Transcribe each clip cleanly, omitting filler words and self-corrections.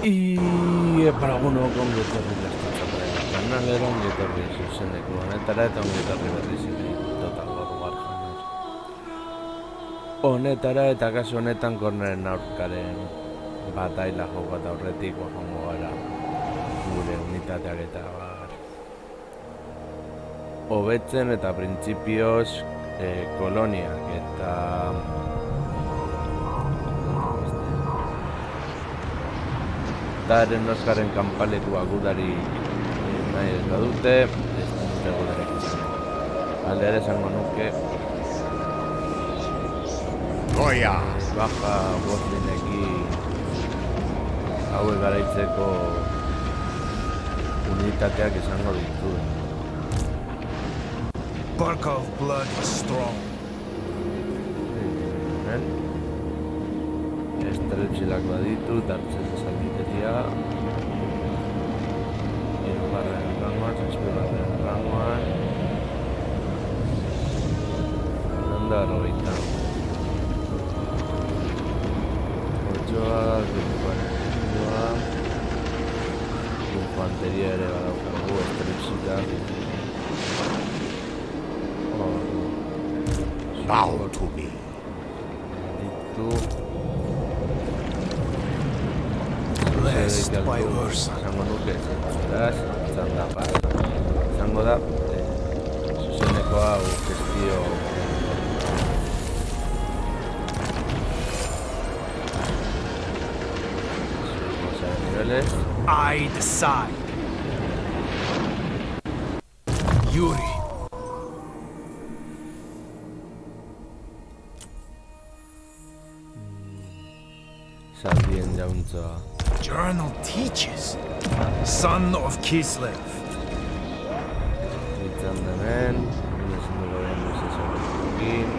Para uno con getorri lastatxaparen kanalera ongetorri zuzeneko honetara eta ongetorri berriz Total War Warhammer honetara eta kasu honetan korneren aurkaren bataila joko eta aurretik joango gara gure unitateak eta hobetzen eta printzipioz koloniak eta Daren Oskarren kanpalekua gudari nahi ez badute, ez dute gudarek izan. Alde ere esango nuke Goya! baja bozlinekin hauek garaitzeko unitateak izango dituen. Barkov blood is strong. Estretxilak baditu, dartzen zalditetia. Hirugarren rangoan, zazpigarren rangoan. Nanda horreita. Otsoa, Gilguarendoa. Infanteria ere badaukagu, estretxilak. Bow to me. Ditu. Blessed by Ursa. Izango nuke, beraz, izango da, zuzeneko hau gestio niveles. I decide. Yuri. Saldien jauntzoa. Journal teaches. Son of Kislev. Ditzan demen, ezin dugu den luzez horretukin.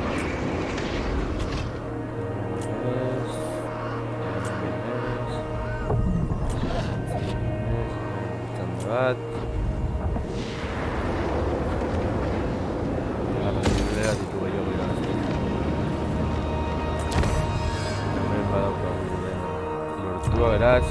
Ditzan bat. Garra librera ditu gehiago irazten. Hemen badaukagu den lortua beraz.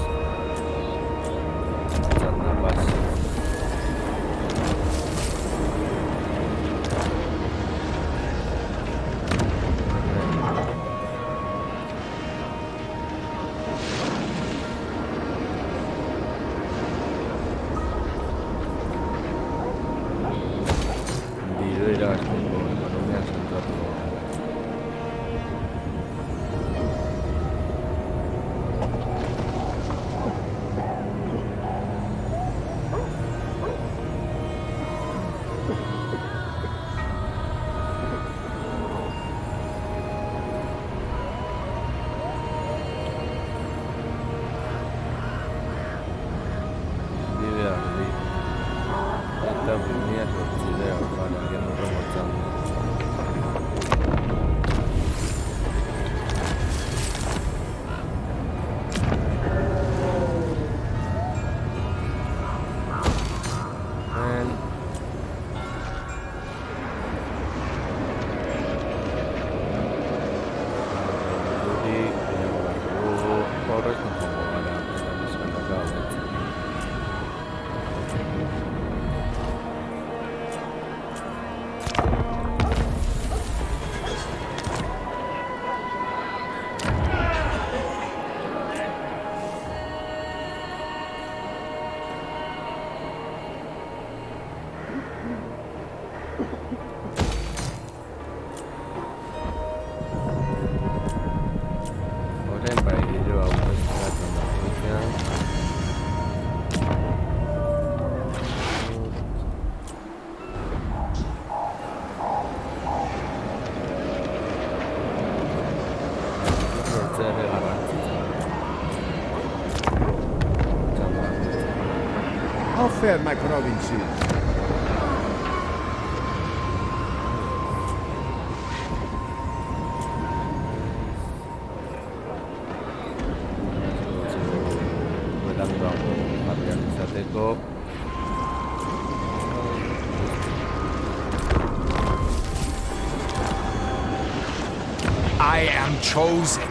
How fare my provinces? I am chosen.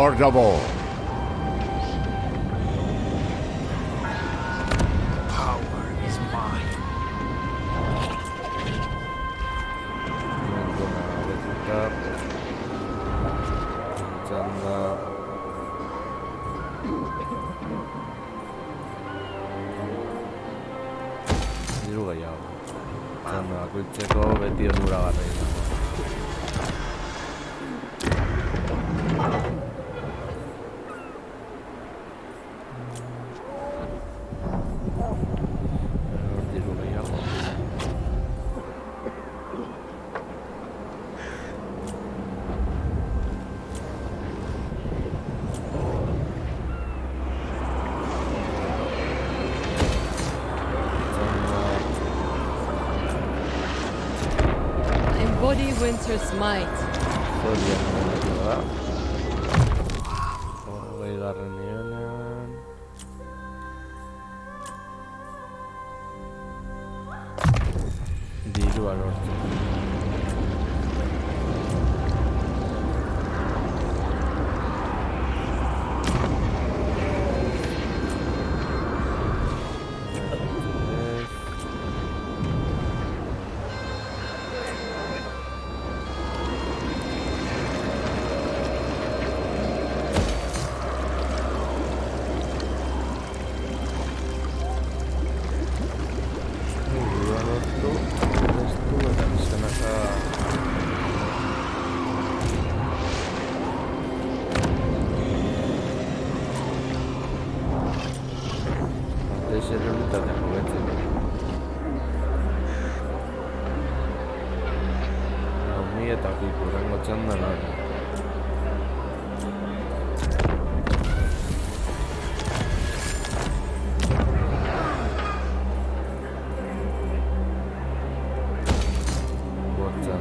Lord of all. Power is mine. tetap rencana 뒤로 가야 rencana 글쎄도 왜 뛰어놀아가는 뒤로 가야 Embody Winter's might. 소리가 나는 왜 가르냐면 뒤로 안 왔지. tapi kurang macam mana bocan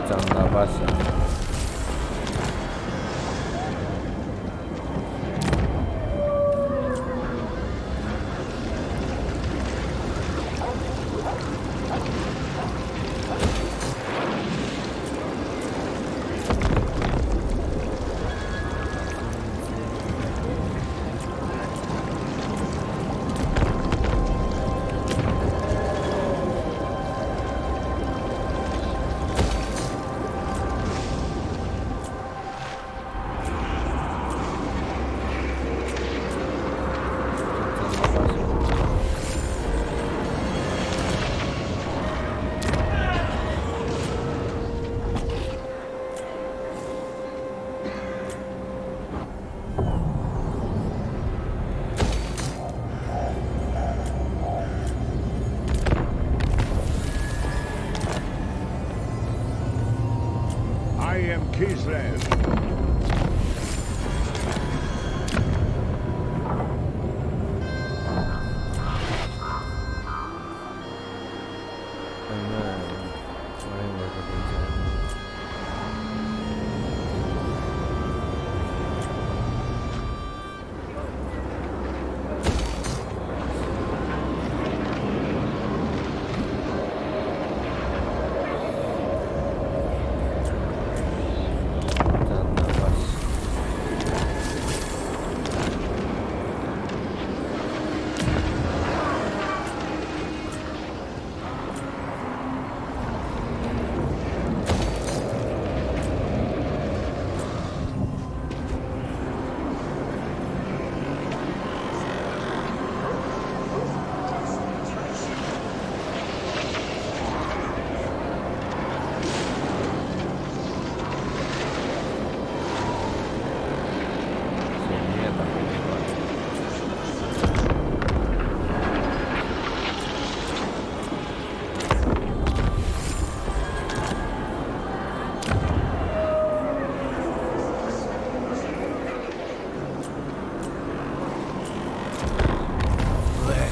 Jangan basah. I am Kislev.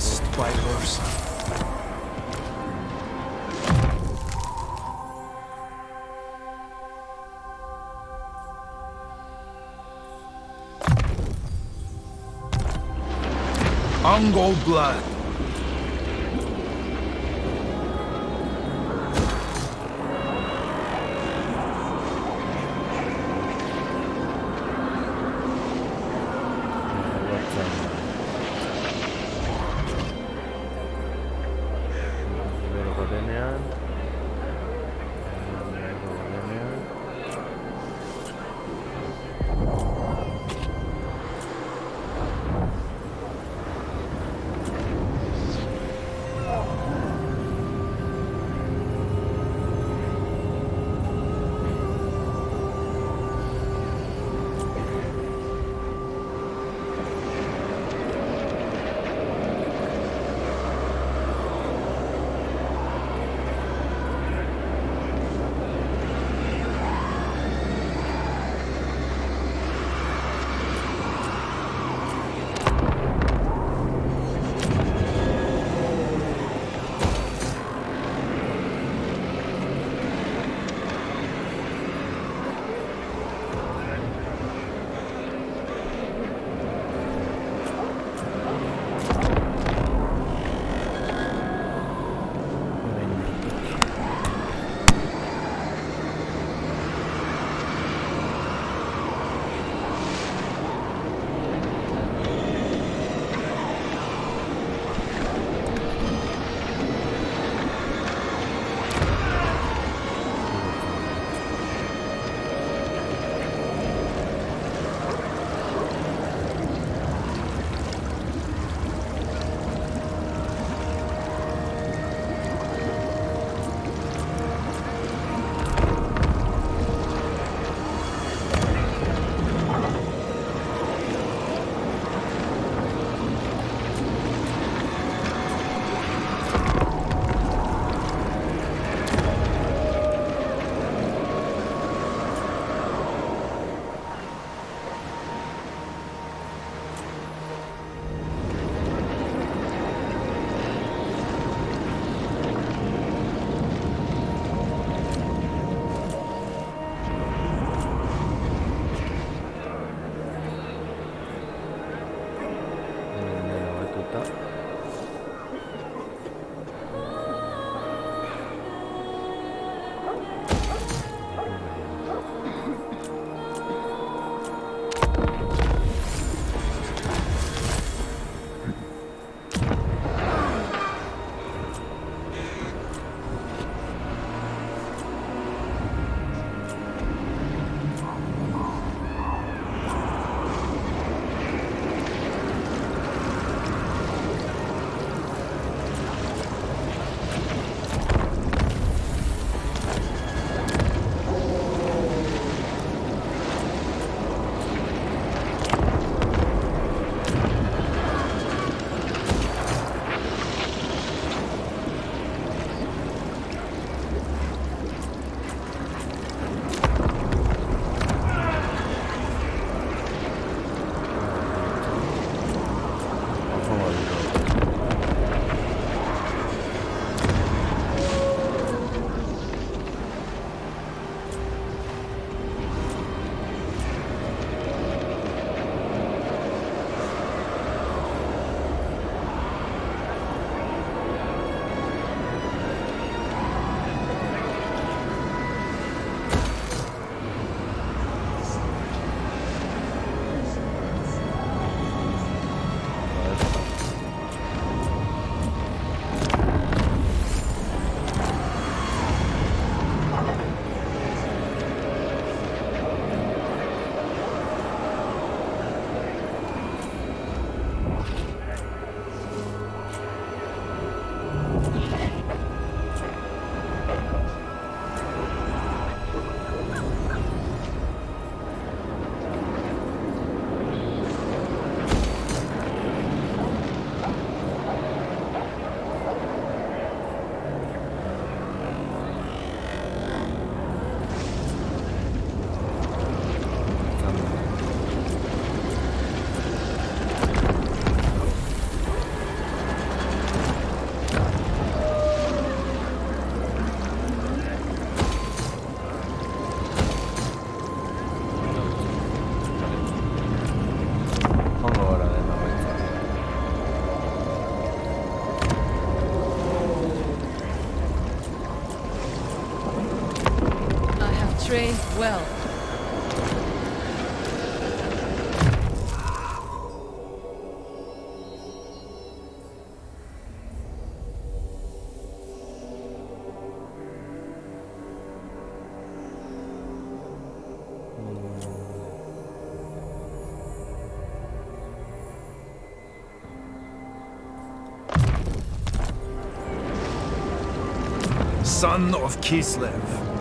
Blessed by Ursa. Ungol blood. Meron ko din yan. Meron ko din yan. trained well. Son of Kislev.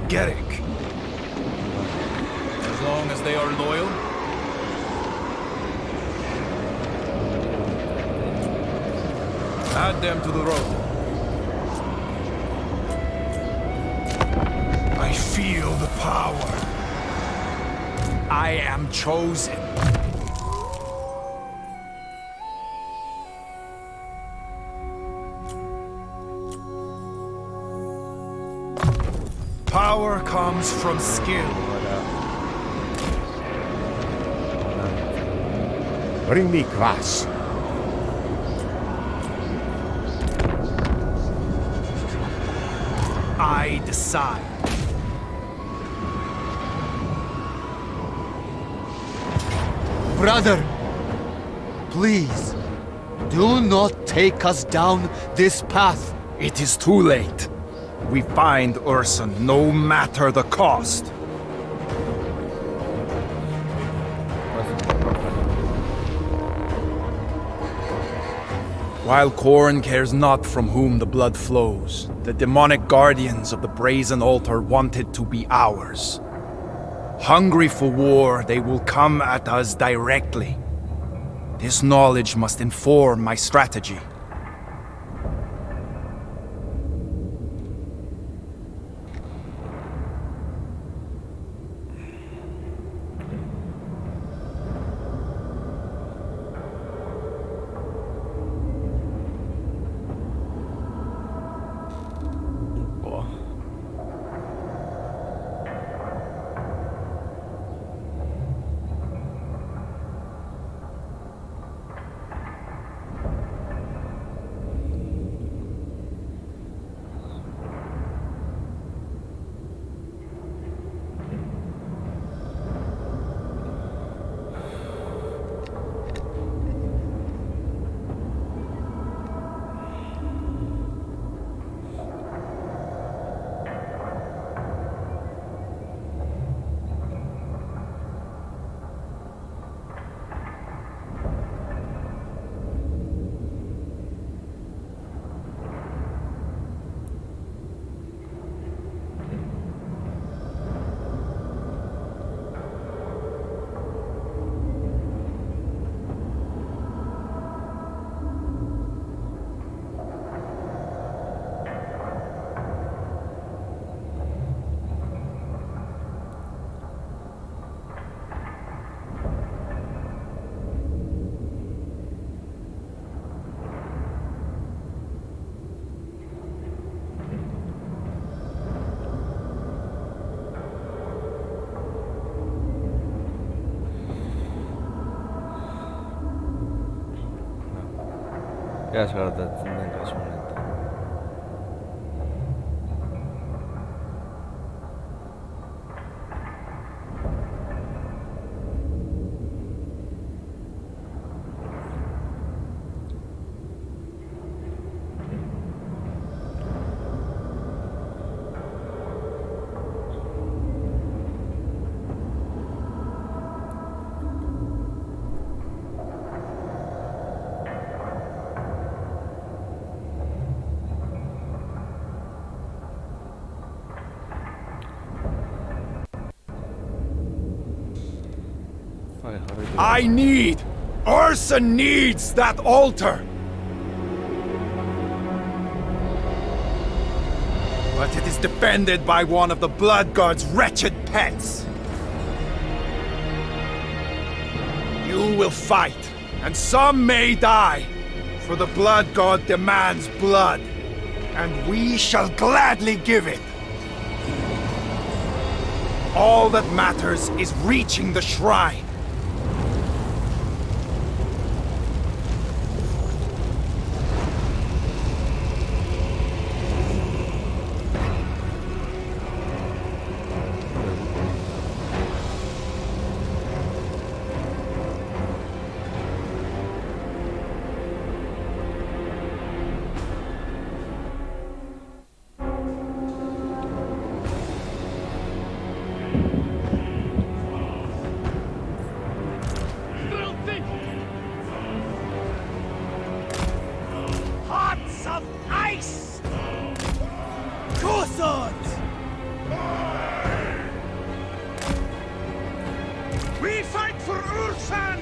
Gerek. As long as they are loyal. Add them to the road. I feel the power. I am chosen. Power comes from skill. Bring me kvass. I decide. Brother, please, do not take us down this path. It is too late. We find Urson, no matter the cost. While Khorne cares not from whom the blood flows, the demonic guardians of the brazen altar want it to be ours. Hungry for war, they will come at us directly. This knowledge must inform my strategy. Ia gertatzen den kasu honetan. Ursa needs that altar! But it is defended by one of the Blood God's wretched pets. You will fight, and some may die, for the Blood God demands blood, and we shall gladly give it. All that matters is reaching the shrine. Hearts of ice! Corsons! We fight for Ulsan!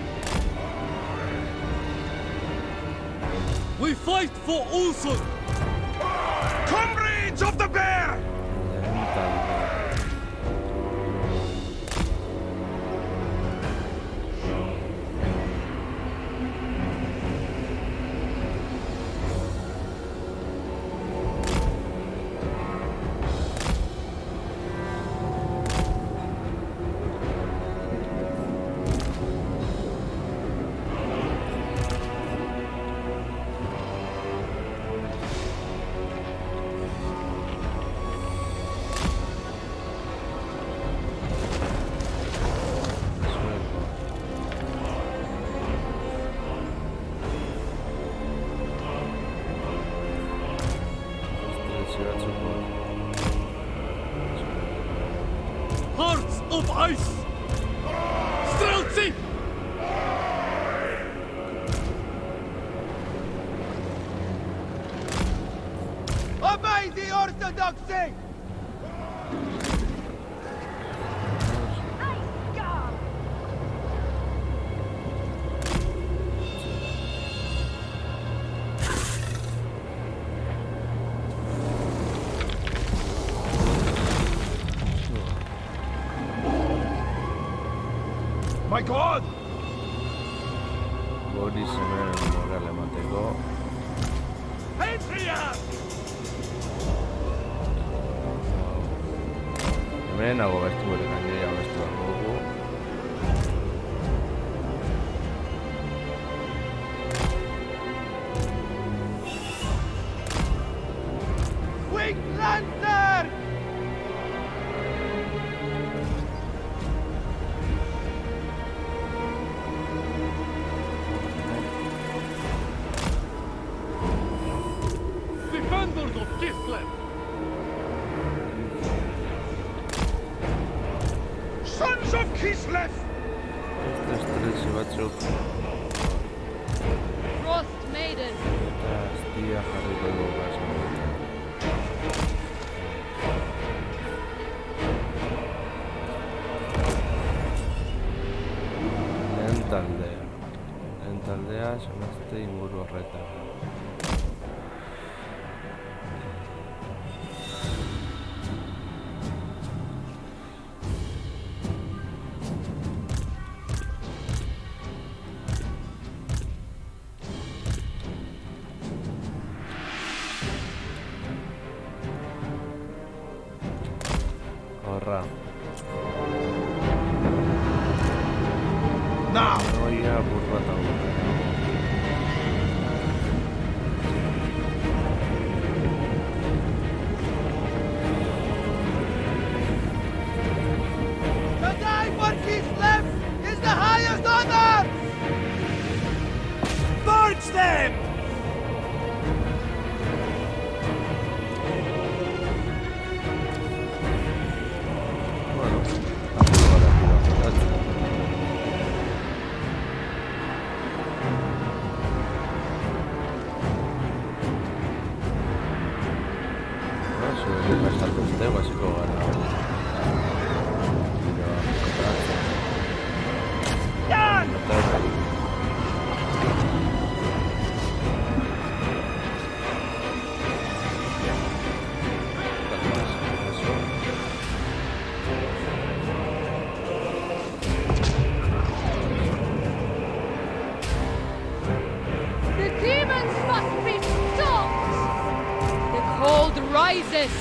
We fight for Ulsan! Comrades of the Bear! Hearts of ice! Streltsy! Obey the orthodoxy! My God! Hori zemen moral emateko. Patriot! Hemen nago bestu bere gainera bestu dugu. Winged Lancer! Defenders of Kislev! Sons of Kislev! Stresu batzuk Frost Maiden. eta aztia jarriko dugu kasu honetan. Lehen taldea sonazte inguru horretan. Horra. Now! Noia burbata The demons must be stopped! The cold rises!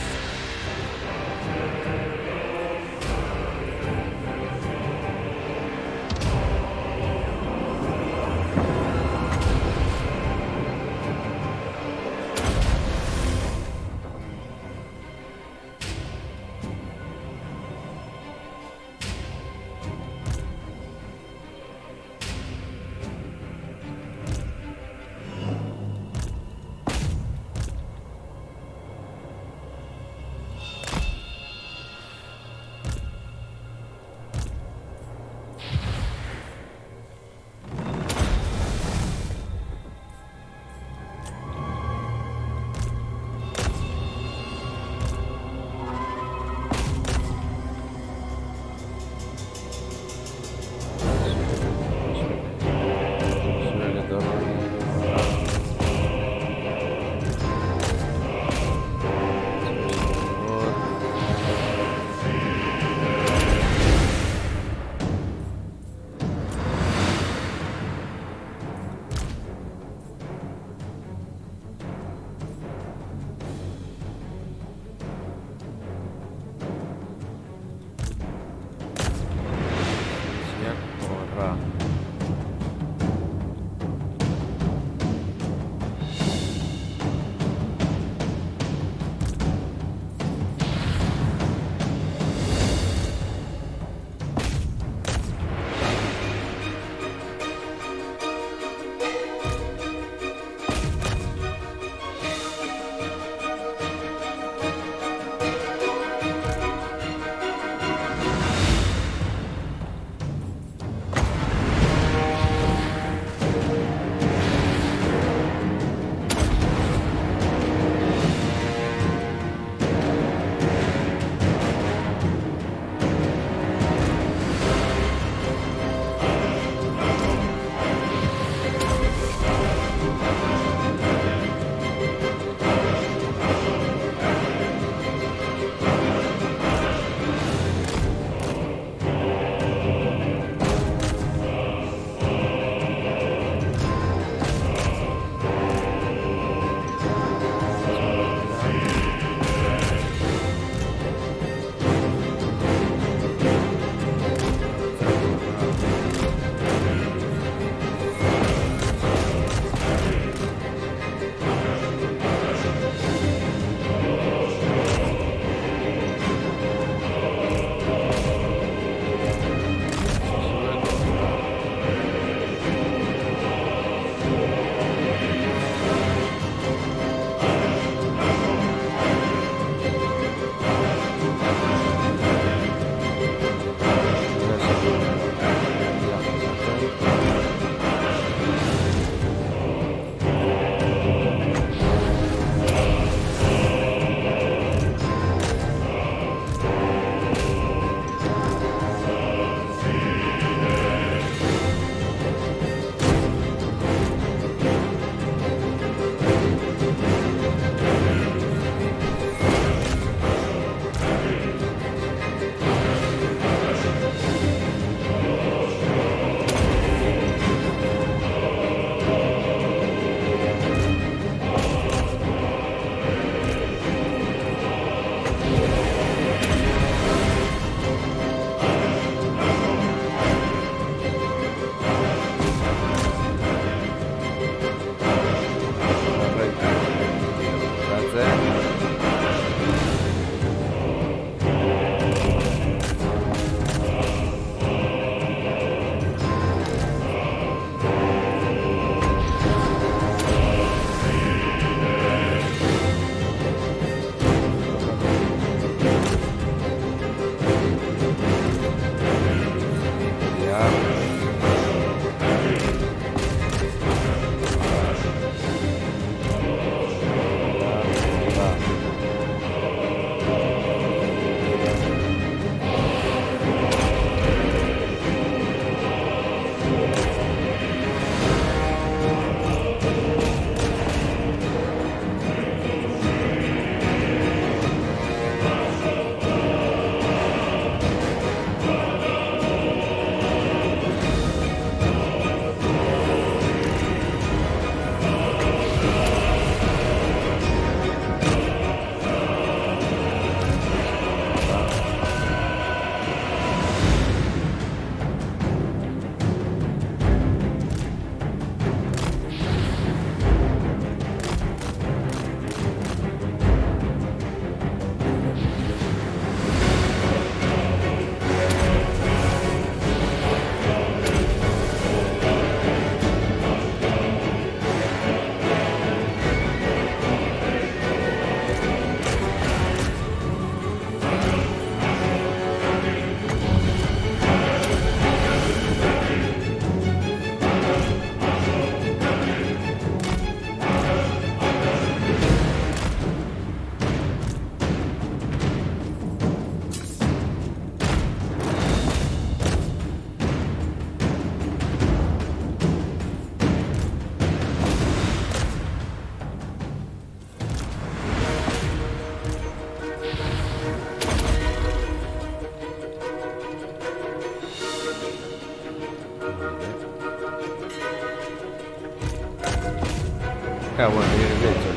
Bueno, de hecho,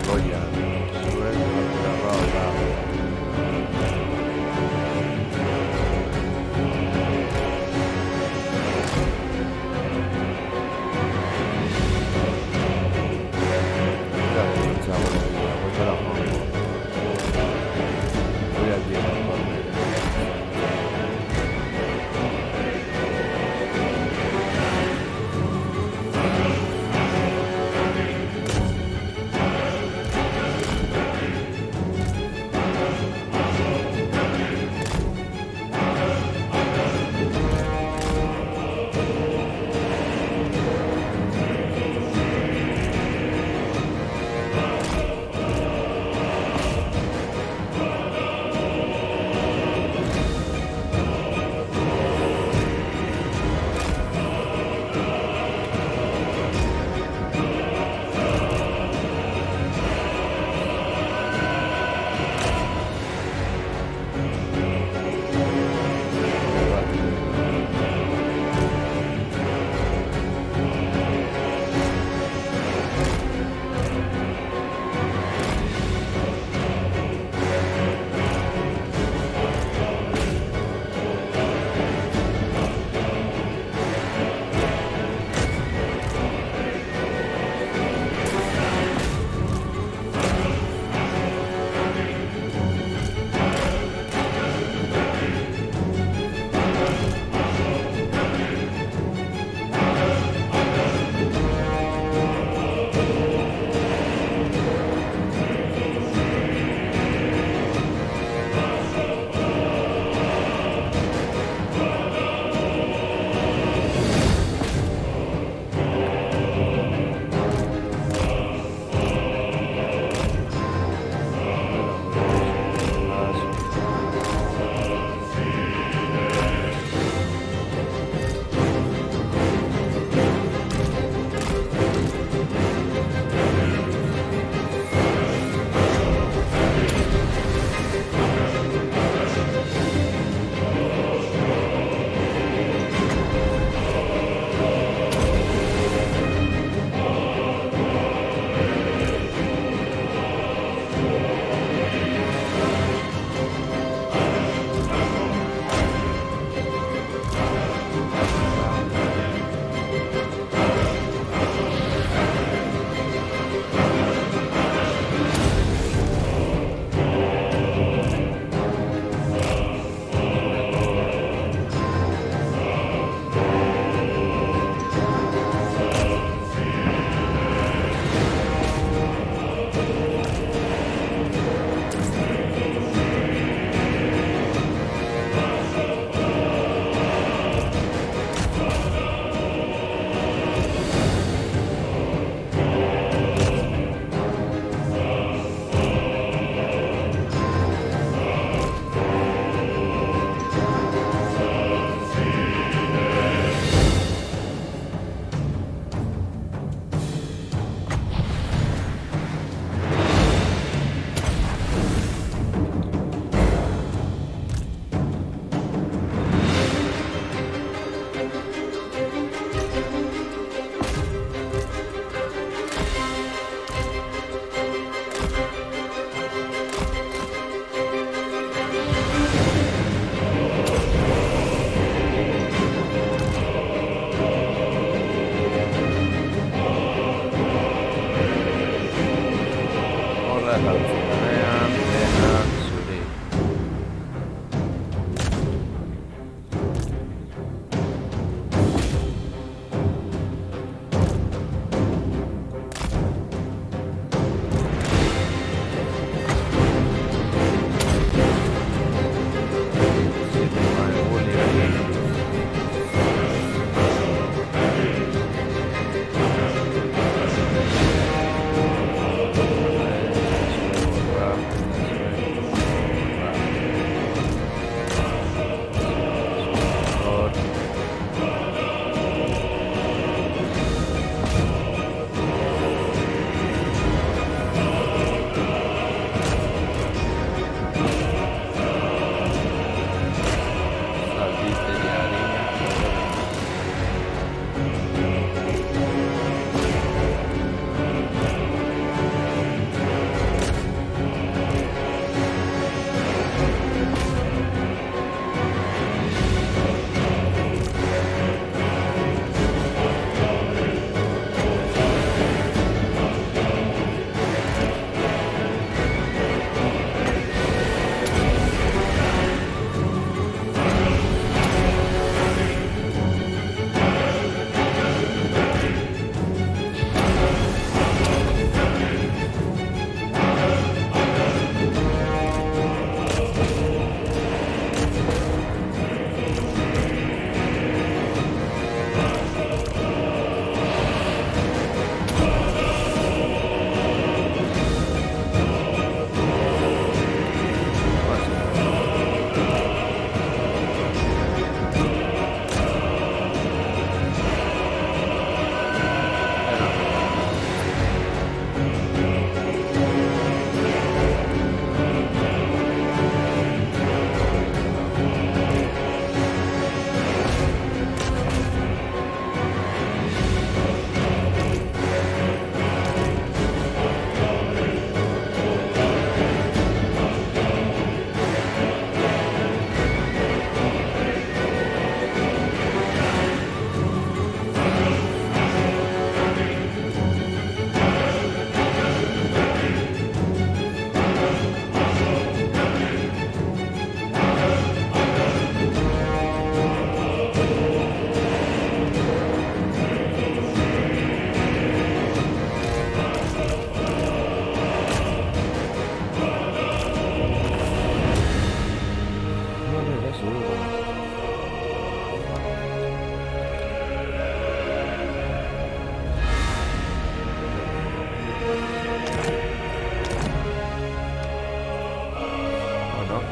Goya, sube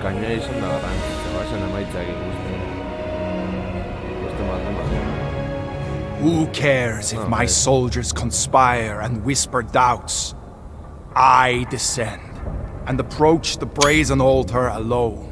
Kainoa izan da garrantzitza, bazen emaitzak ikusten. Ikusten bat. Who cares if my Okay. soldiers conspire and whisper doubts? I descend and approach the brazen altar alone.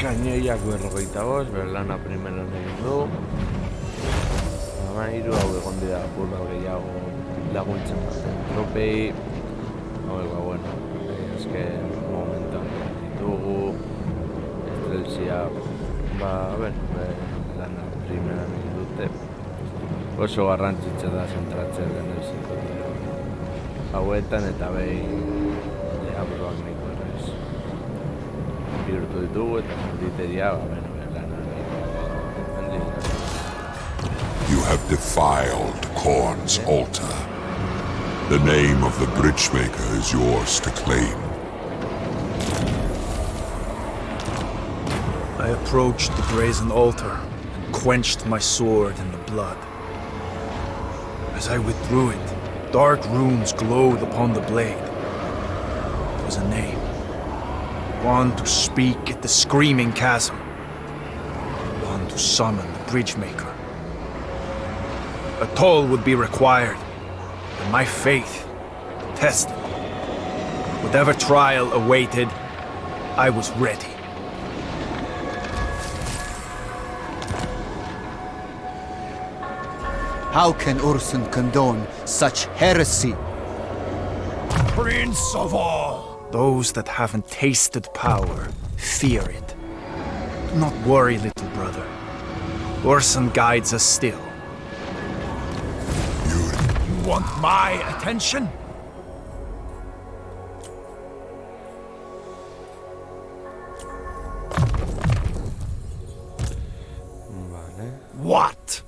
Kainoiak 45, bere lana primeran egin du. Baina hiru hau egon dira apur bat gehiago laguntzen baten tropei. Hauek, bueno, azken momentan ditugu. Estrelsia, lana primeran egin dute. Oso garrantzitsa da zentratzea den hauetan eta behin diabloak nahiko errez. Bihurtu ditugu eta zenditeria, lana nahiko. You have defiled Khorne's altar. The name of the Bridgemaker is yours to claim. I approached the brazen altar and quenched my sword in the blood. As I withdrew it, dark runes glowed upon the blade. It was a name. One to speak at the screaming chasm. One to summon the Bridgemaker. A toll would be required, and my faith tested. Whatever trial awaited, I was ready. How can Ursun condone such heresy? Prince of all! Those that haven't tasted power fear it. Do not worry, little brother. Ursun guides us still. You want my attention? Vale. What?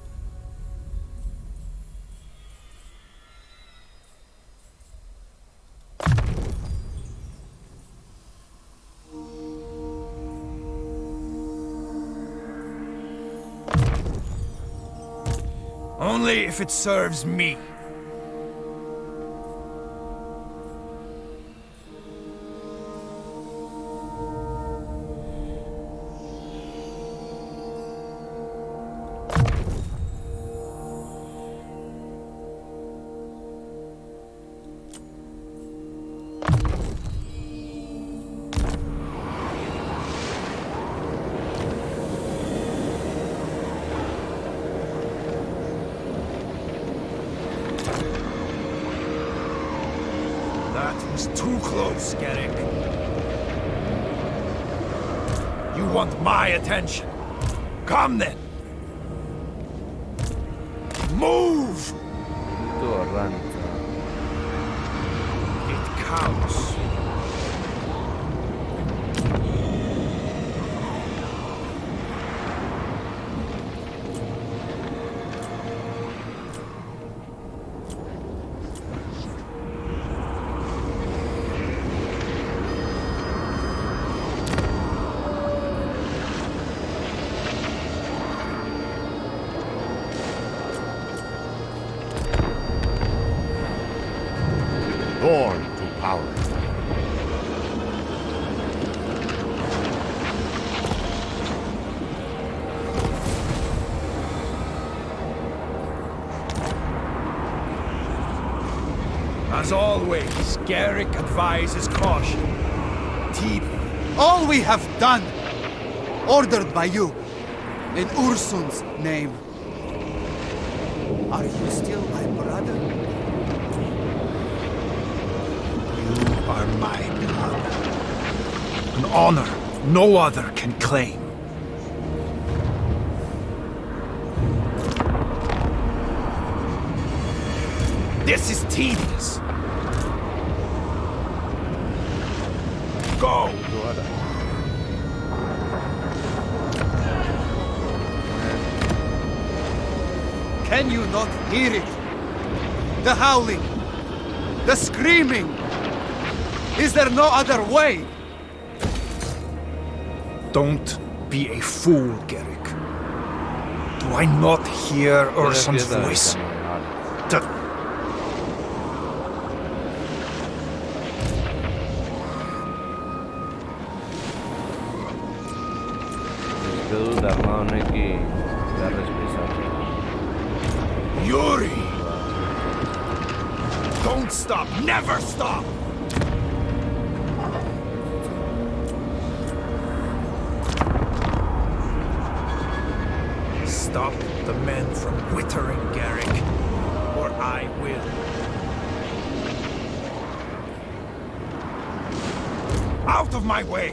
Only if it serves me. It's too close, Garrick. You want my attention? Come then! Move! Tu arranca. It counts. Born to power. As always, Garrick advises caution. Teep. All we have done, ordered by you, in Ursun's name. Are you still my brother? You are my blood. An honor no other can claim. This is tedious. Go! Can you not hear it? The howling, the screaming. Is there no other way? Don't be a fool, Garrick. Do I not hear Ursun's voice? Despedul de armada honekin beharrez bizarra. Yuri! Don't stop! Never stop! Stop the men from wittering, Garrick, or I will. Out of my way!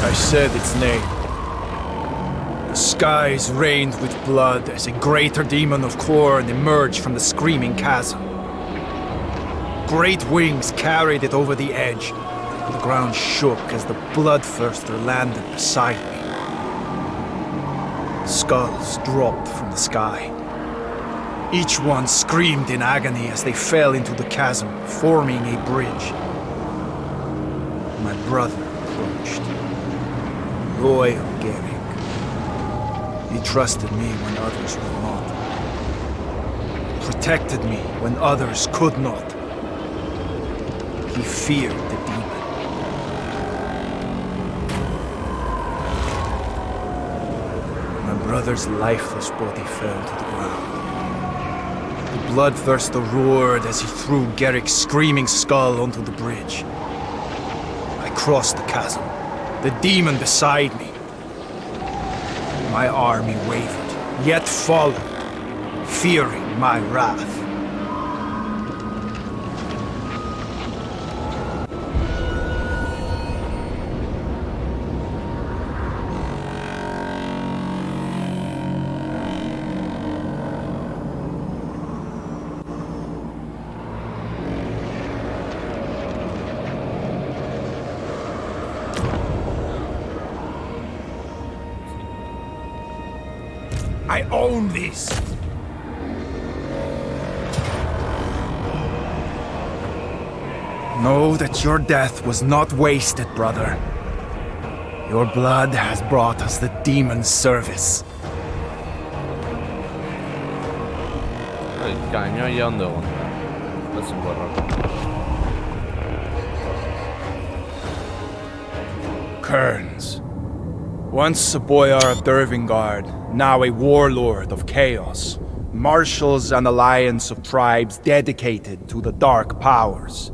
I said its name. The skies rained with blood as a greater demon of Khorne emerged from the screaming chasm. Great wings carried it over the edge, and the ground shook as the bloodthirster landed beside me. Skulls dropped from the sky. Each one screamed in agony as they fell into the chasm, forming a bridge. My brother approached. Loyal Garrick. He trusted me when others would not. Protected me when others could not. He feared the demon. My brother's lifeless body fell to the ground. The bloodthirster roared as he threw Garrick's screaming skull onto the bridge. I crossed the chasm. The demon beside me. My army wavered, yet followed, fearing my wrath. I own this! Know that your death was not wasted, brother. Your blood has brought us the demon's service. El cañón ya dónde onda. Es un borrón. Kerns. Once a boyar of Dervingard, now a warlord of chaos, marshals an alliance of tribes dedicated to the dark powers.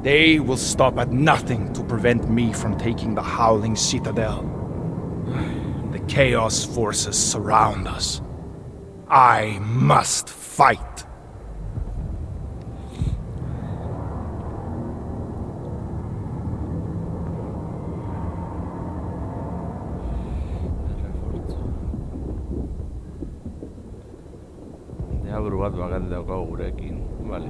They will stop at nothing to prevent me from taking the Howling Citadel. The chaos forces surround us. I must fight. Deabru bat bakat daukagu gurekin, vale.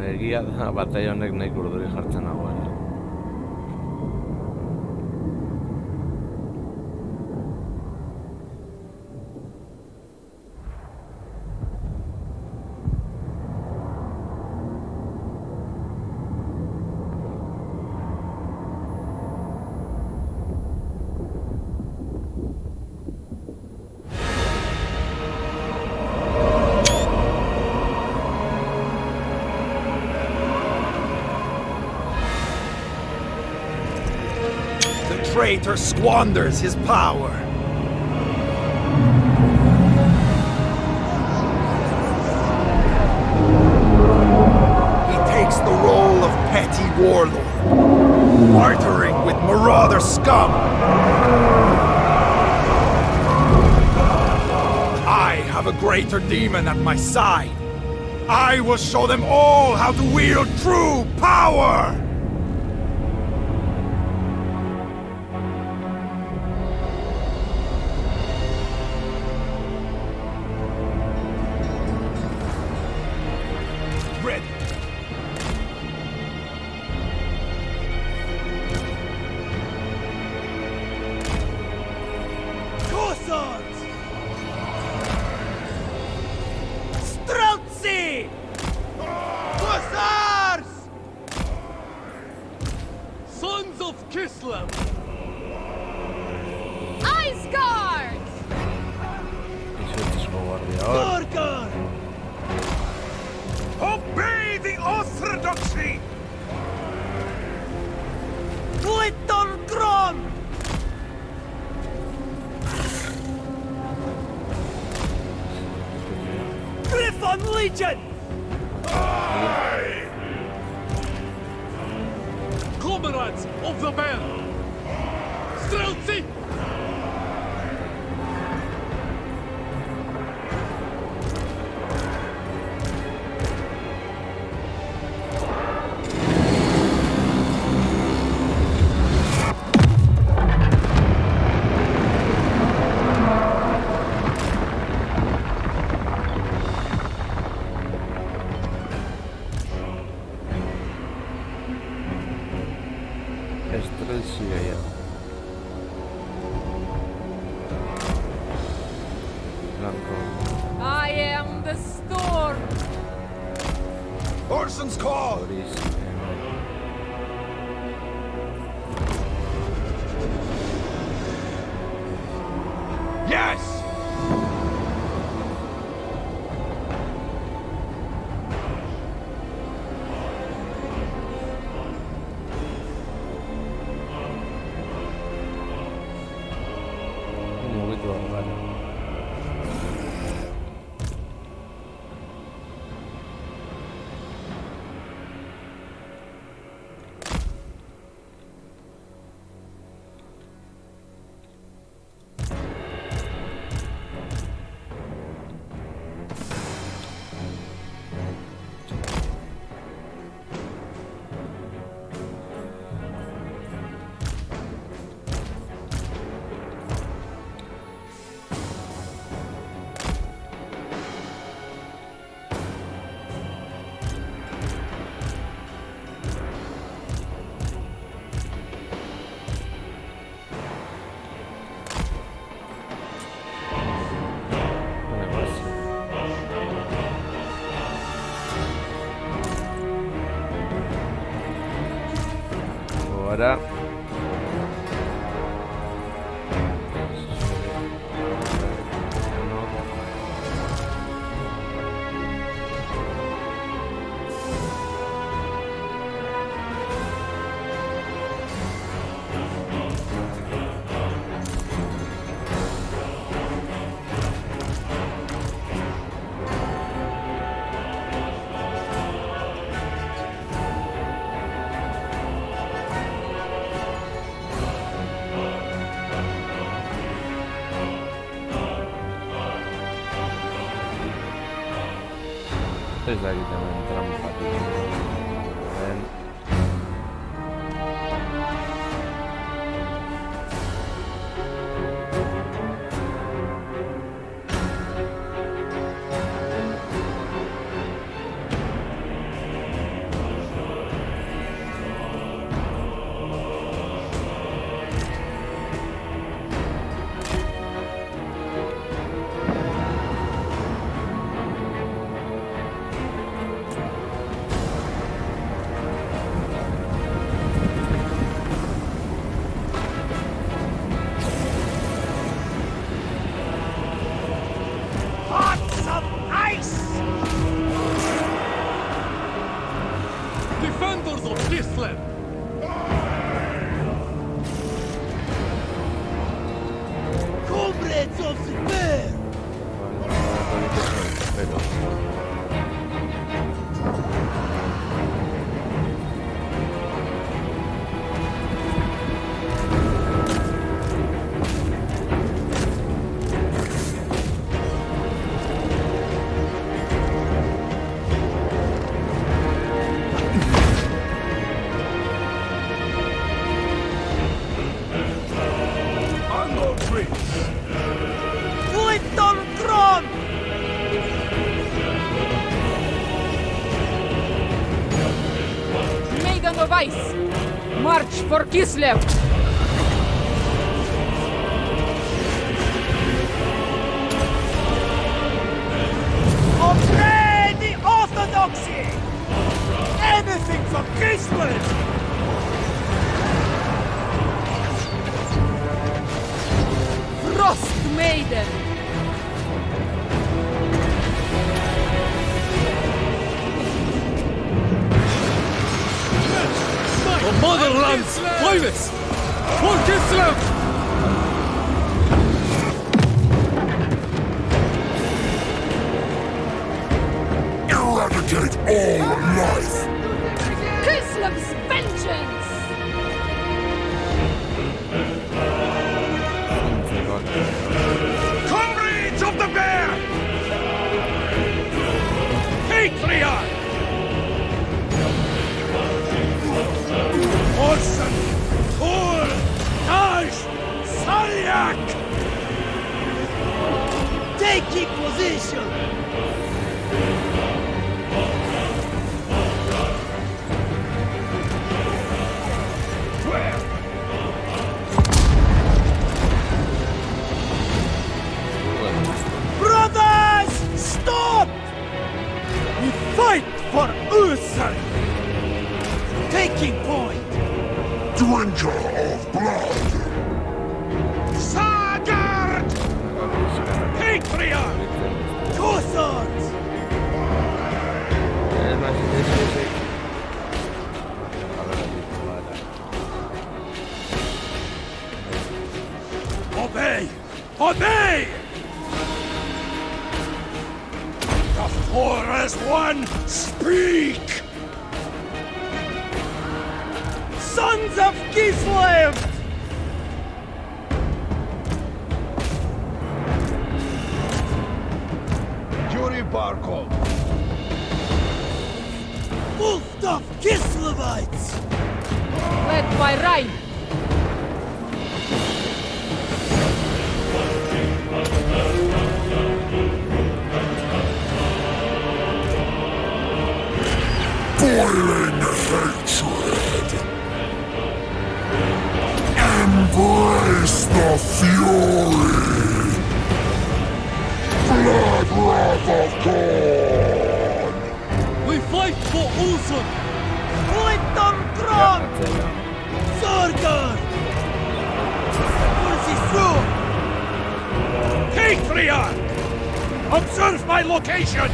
Egia da bataila honek nahi urduri jartzen nagoela. Traitor squanders his power. He takes the role of petty warlord, bartering with marauder scum. I have a greater demon at my side. I will show them all how to wield true power! Obey the orthodoxy! Little Gron! Griffon Legion! Aye! Comrades of the Bear! Streltsy! I am the storm. Orson's call! Yes! ahora. Desde aquí también trampa, tío. Ven. Defenders of Kislev! Comrades of the bear! Little Kron! Maiden of Ice! March for Kislev! Obey the Orthodoxy! Anything for Kislev! Frost Maiden! The motherland's finest! For Kislev! Eradicate all life! Kislev's vengeance! Comrades of the bear! Patriot! Orson! Thor! Dash! Salyak! Taking position! Brothers! Stop! We fight for Ursa! Taking point! Dwenger of blood! Sagard! Patriot! Two swords! Obey! Obey! The four as one speak! Sons of Kislev! Yuri Barkov! Wolf of Kislevites! Led by Ryan! Boiling hatred! Embrace the fury! Blood wrath of God! We fight for Ulsan! Little Kron! Sargon! Where's he from? Patriarch! Observe my location!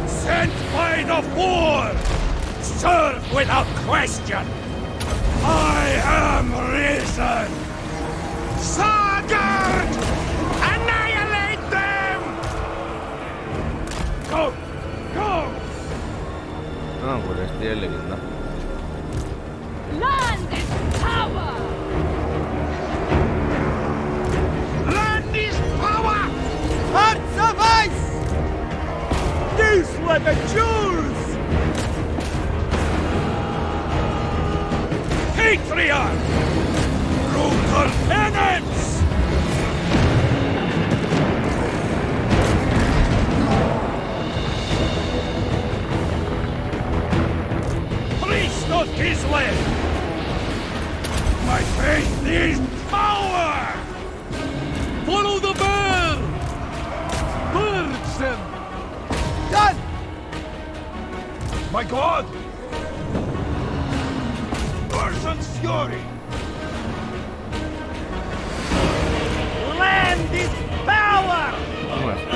Sent by the war! Serve without question! I am risen! Sargon! Annihilate them! Go! Go! Ah, pues este ya es leyenda. Land is power! Land is power! Hearts of ice! These were the Jews! Patriarch! Brutal penance! Priest of Kislev! My faith is power! Follow the bear! Purge them! Done! My god! Ursan's fury! Land is power! No, es que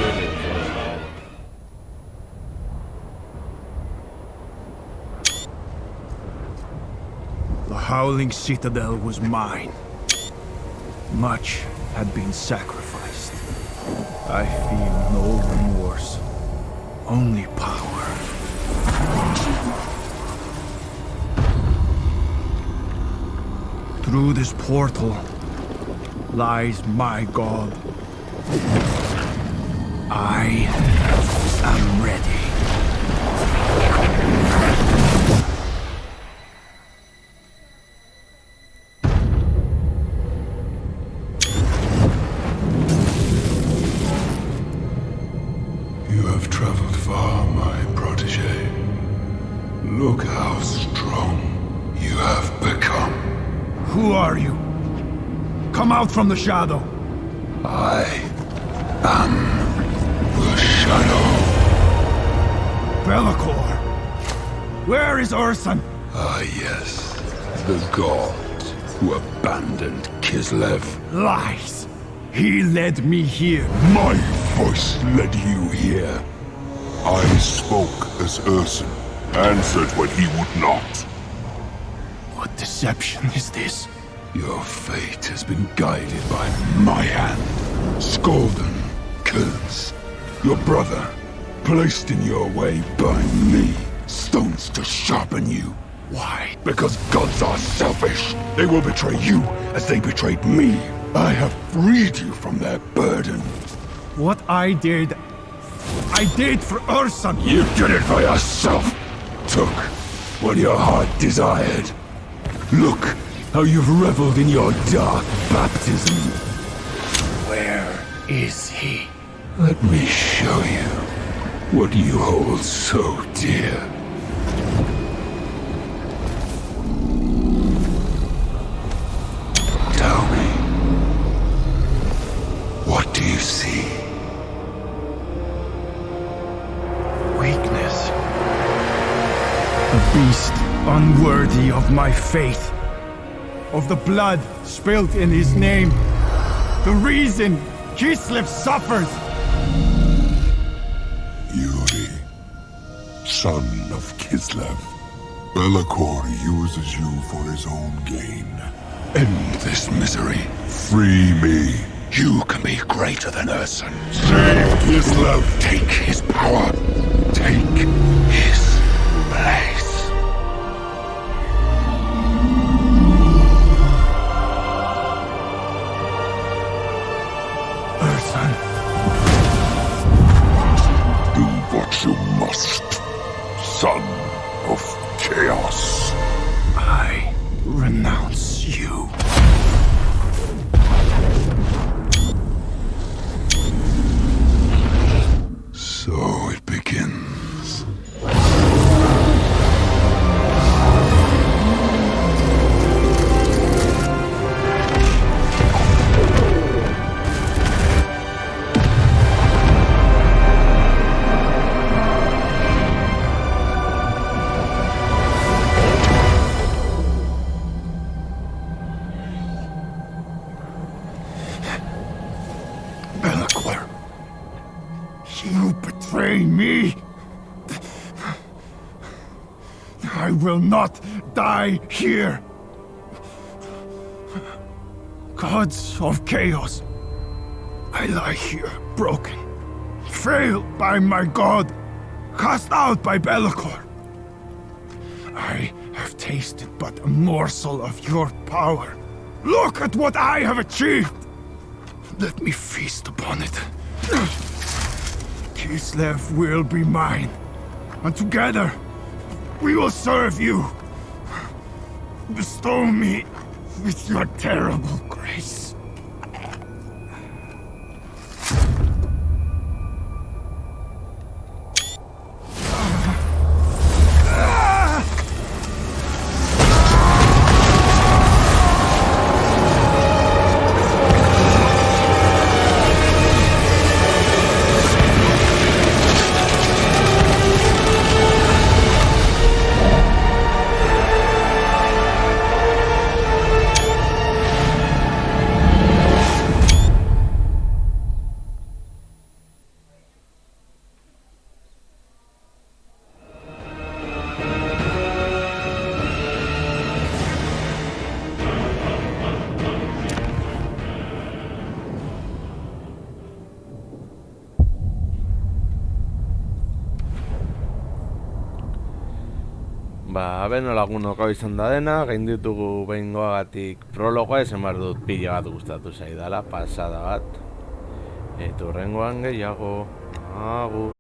The Howling Citadel was mine. Much had been sacrificed. I feel no remorse, only power. Through this portal lies my god. I am ready. You have traveled far, my protege. Look how strong you have become. Who are you? Come out from the shadow. I am the Shadow. Be'lakor! Where is Ursun? Ah, yes. The god who abandoned Kislev. Lies! He led me here. My voice led you here. I spoke as Ursun, answered when he would not. What deception is this? Your fate has been guided by my hand. Skolden, Kurz, your brother, placed in your way by me. Stones to sharpen you. Why? Because gods are selfish. They will betray you as they betrayed me. I have freed you from their burden. What I did for Ursun. You did it for yourself. Took what your heart desired. Look how you've reveled in your dark baptism. Where is he? Let me show you what you hold so dear. Tell me, what do you see? Weakness. A beast unworthy of my faith. Of the blood spilt in his name. The reason Kislev suffers. Yuri, son of Kislev. Be'lakor uses you for his own gain. End this misery. Free me. You can be greater than Ursun. Save Kislev. Take his power. Take his place. Ursun. Do what you must, son of chaos. I renounce you. So it begins. betray me? I will not die here. Gods of chaos, I lie here broken, failed by my god, cast out by Be'lakor. I have tasted but a morsel of your power. Look at what I have achieved! Let me feast upon it. Kislev will be mine, and together we will serve you. Bestow me with your terrible grace. Beno lagunoko izan da dena, gain ditugu behingoagatik prologoa, esan behar dut pila bat gustatu zaidala, pasada bat. Eta hurrengoan gehiago. Agur.